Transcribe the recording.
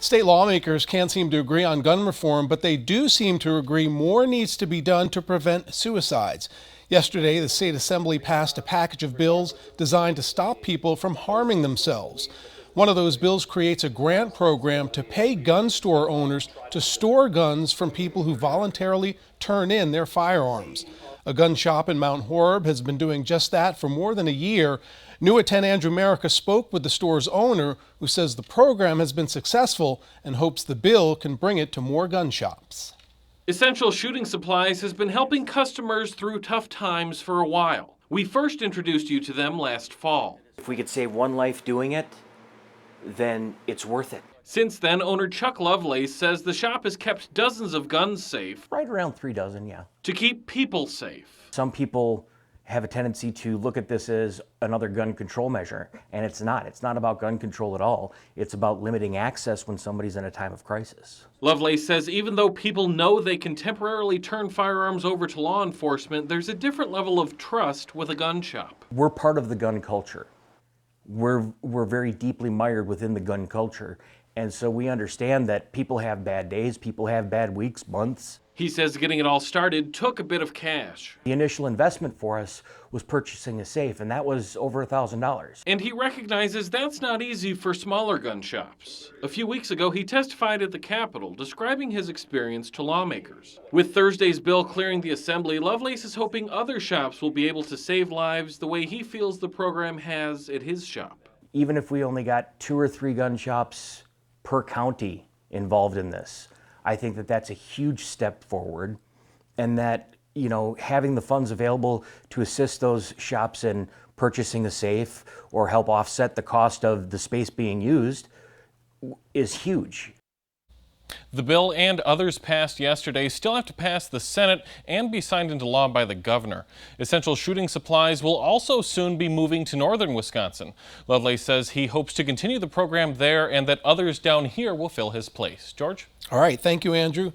State lawmakers can't seem to agree on gun reform, but they do seem to agree more needs to be done to prevent suicides. Yesterday, the state assembly passed a package of bills designed to stop people from harming themselves. One of those bills creates a grant program to pay gun store owners to store guns from people who voluntarily turn in their firearms. A gun shop in Mount Horeb has been doing just that for more than a year. New at 10 Andrew America spoke with the store's owner, who says the program has been successful and hopes the bill can bring it to more gun shops. Essential Shooting Supplies has been helping customers through tough times for a while. We first introduced you to them last fall. If we could save one life doing it, then it's worth it. Since then, owner Chuck Lovelace says the shop has kept dozens of guns safe. Right around 3 dozen, yeah. To keep people safe. Some people have a tendency to look at this as another gun control measure, and it's not. It's not about gun control at all. It's about limiting access when somebody's in a time of crisis. Lovelace says even though people know they can temporarily turn firearms over to law enforcement, there's a different level of trust with a gun shop. We're part of the gun culture. We're very deeply mired within the gun culture, and so we understand that people have bad days, people have bad weeks, months. He says getting it all started took a bit of cash. The initial investment for us was purchasing a safe, and that was over $1,000. And he recognizes that's not easy for smaller gun shops. A few weeks ago, he testified at the Capitol, describing his experience to lawmakers. With Thursday's bill clearing the Assembly, Lovelace is hoping other shops will be able to save lives the way he feels the program has at his shop. Even if we only got 2 or 3 gun shops per county involved in this, I think that that's a huge step forward, and that, having the funds available to assist those shops in purchasing a safe or help offset the cost of the space being used is huge. The bill and others passed yesterday still have to pass the Senate and be signed into law by the governor. Essential Shooting Supplies will also soon be moving to northern Wisconsin. Lovelace says he hopes to continue the program there and that others down here will fill his place. George? All right. Thank you, Andrew.